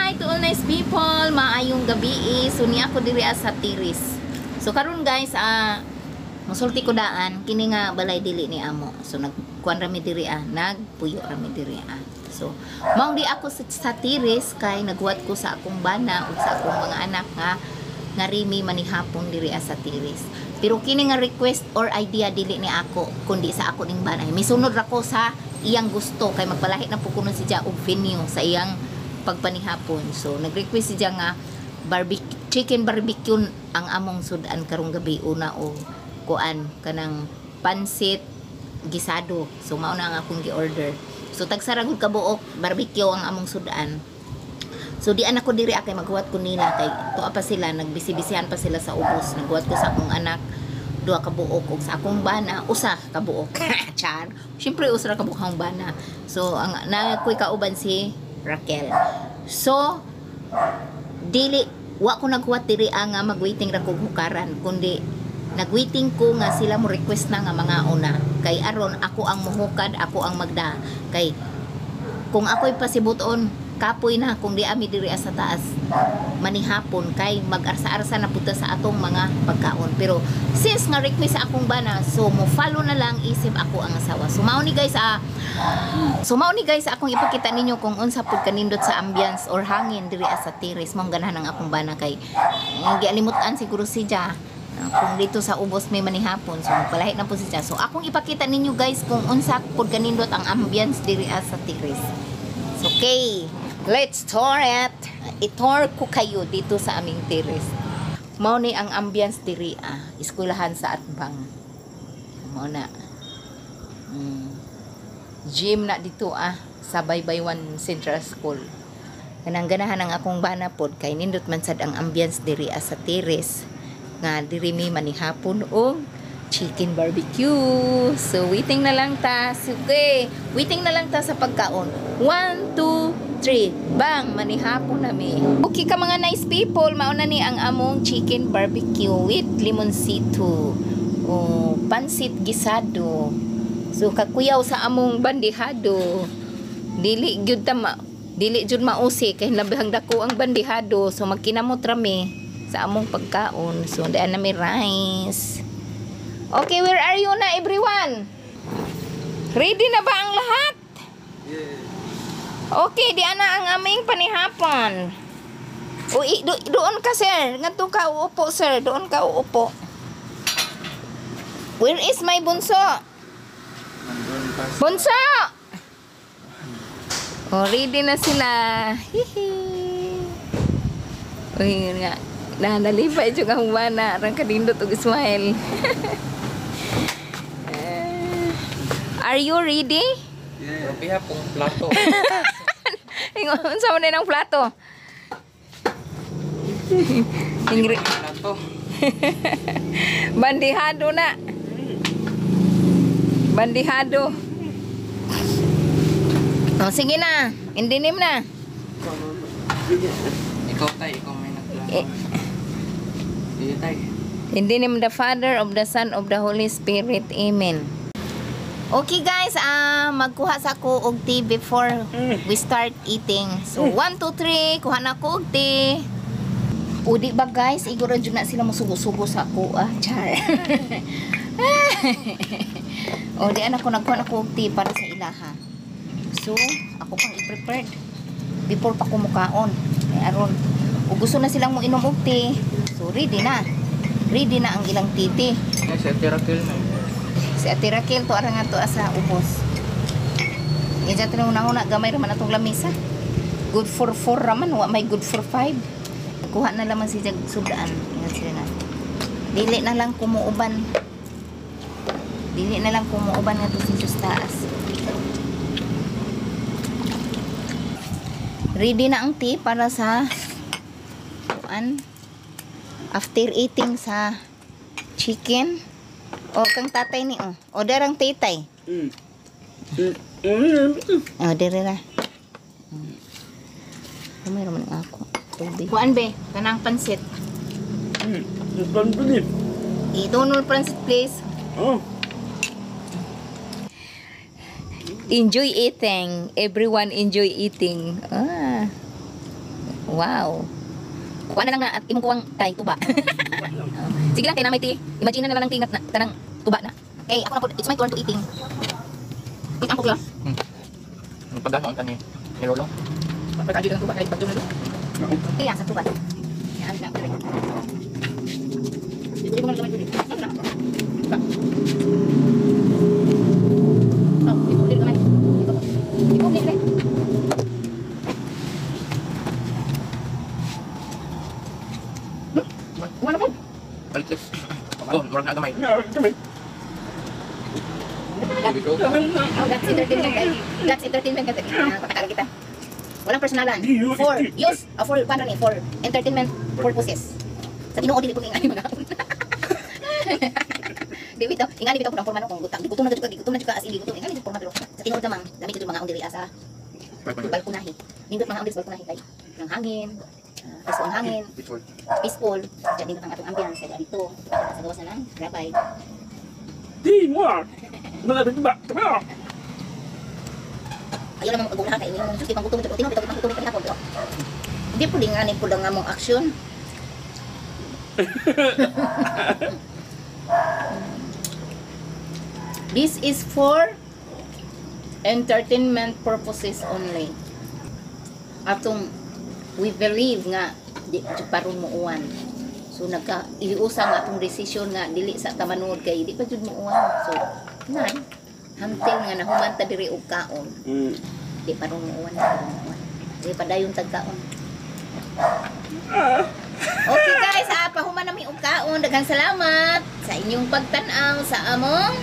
Hi to all nice people, maayong gabi. So ni ako diri sa Tiris. So karon guys, musulti ko daan kini nga balay dili ni amo. So nagkuan rami diri nagpuyo rami diri So mao di ako sa Tiris kay naghuwat ko sa akong bana ug sa akong mga anak nga rimi manihapon diri sa Tiris. Pero kini nga request or idea dili ni ako kundi sa ako ning banay. Misunod ra ko sa iyang gusto kay magpalahi na po kuno siya og venue sa iyang pagpanihapon. So nag-request siya nga chicken barbecue ang among sudan karong gabi una o kuan kanang pansit gisado. So mao na ang akong gi-order. So tagsaragod ka buok barbecue ang among sudan. So di anak ko diri kay maghuwat ko nila kay tuwa pa sila nagbisi-bisihan pa sila sa ubos. Naghuwat ko sa akong anak duha ka buok ug sa akong bana usa ka buok. Char. Syempre usa ka buok ang bana. So ang nakoy kauban si Raquel. So dili wa ko naghuwat diri nga magwaiting ra kog hukaran kundi nagwaiting ko nga sila mo request na nga mga una kay aron ako ang muhukad, ako ang magda kay kung ako'y pasibuton kapoy na kung di ami diri sa taas manihapon kay mag-arsa-arsa na puta sa atong mga pagkaon. Pero since nga request sa akong bana, so mo follow na lang isip ako ang asawa. So mao ni guys akong ipakita ninyo kung unsa pud kanindot sa ambience or hangin diri sa Tiris. Mao ganahan ang akong bana kay gialimutan siguro siya kung dito sa ubos may manihapon. So magpalahi na po siya. So akong ipakita ninyo guys kung unsa pud kanindot ang ambience diri sa Tiris. So, okay, let's tour it. I-tour ko kayo dito sa aming Tiris. Mao ni ang ambience diri eskwelahan sa Atbang. Mao na. Gym na dito sa Baybaywan Central School. Kanang ganahan ang akong bana pod kay nindot man sad ang ambience diri sa Tiris. Nga diri mi manihapon og chicken barbecue. So waiting na lang ta. Sige, waiting na lang ta sa pagkaon. 1, 2, 3 bang manihapon nami. Okay ka mga nice people, mauna ni ang among chicken barbecue with limoncito o pansit gisado. So kakuyaw sa among bandihado. Dili gyud jud mausi kay labihang dako ang bandihado. So magkinamot rami sa among pagkaon. So daan nami rice. Okay, where are you na everyone? Ready na ba ang lahat? Yeah. Okay, di ana ang aming panihapon. Doon ka sir, ngadto ka uupo sir, doon ka uupo. Where is my bunso? Bunso! Oh, ready na sila. Hihi. Uy, nga. Nalipay yung ang bana. Arang kadindot og smile. Are you ready? Yeah. Piha pong plato. Ingon sa mo ng plato. Plato. Bandihado na. Bandihado. Oh, sige na. Indinim na. Ikaw may nagplano. Sige tay. In the name of the Father, of the Son, of the Holy Spirit. Amen. Okay guys, magkuha sa ko og tea before we start eating. So 1, 2, 3, kuha na ko og tea. O di ba guys, iguro jud na sila musugo-sugo sa ako char. O di anak ko nagkuha na ko og tea para sa ilaha. So ako pang i-prepared before pa ko mukaon. Aron ug gusto na silang mo inom og tea. So ready na. Ready na ang ilang titi. Sa Tirakel na. Si Ate Raquel to ara nga to asa ubos. Ija tinong una gamay ra man atong lamisa. Good for 4 raman, wa may good for 5. Kuha na lamang si jag sudan. Ingat sila na. Dili na lang kumuuban. Dili na lang kumuuban nga to si taas. Ready na ang tea para sa kuan after eating sa chicken. O kang tatay ni o darang titay. O dere ra. Mayroon man ako. Tubig. Kuan be, kanang pansit. Idonol pansit please. Oh. Enjoy eating. Everyone enjoy eating. Wow. Kuha na lang na at imong kuwang tay tuba. Sige lang kay namay ti. Imagine na lang tingat na tanang tuba na. Okay, ako na po. It's my turn to eating. Eat ang kukla. Ang pagdano ang tani. Ni Lolo. Pagkaji lang tuba kay pagdun na. Okay, sa tuba. Yan lang. Dito ko na gamay dito. Oh, dito gamay. Dito gamay. Wala po. Balik. Oh, murag na gamay. Oh, that's entertainment guys. That's entertainment guys. Pakatara kita. Walang personalan. For use, for paano ni? For entertainment purposes. Sa tinuod dili ko ingani mga. Di bitaw, ingani bitaw ko ng forma no kung gutom na jud ka as in gutom. Ingani jud forma pero sa tinuod naman, dami jud mga diri asa. Balkonahi. Nindot mga sa balkonahi kay ng hangin. Peaceful ang hangin. Peaceful. Jadi nindot ang atong ambiance kaya dito. Sa gawas na lang, grabay. Di mo. Malapit ba? Ayaw naman mag-ugulahan kayo yung suki pang gutom ito. Tingnan, bitag gutom ito pero hindi po di nga ni po lang nga mong aksyon. This is for entertainment purposes only. Atong we believe nga di paron mo uwan. So nagka-iusa nga atong decision nga dili sa tamanood kay di pa jud mo uwan. So nan hantil nga nahuman ta diri og kaon. Di pa ron uwan. Di pa dayon tagkaon. Okay guys, pahuman nami og kaon. Daghang salamat sa inyong pagtan-aw sa among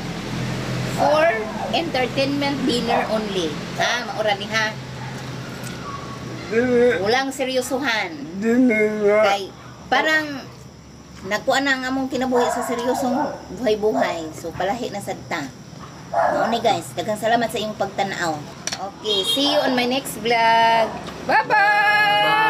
for entertainment dinner only. Ha, maura ni ha. Walang seryosohan. Kay parang nagkuan na ang among kinabuhi sa seryosong buhay-buhay. So palahi na sadta. Mao ni guys, daghang salamat sa inyong pagtan-aw. Okay, see you on my next vlog. Bye-bye!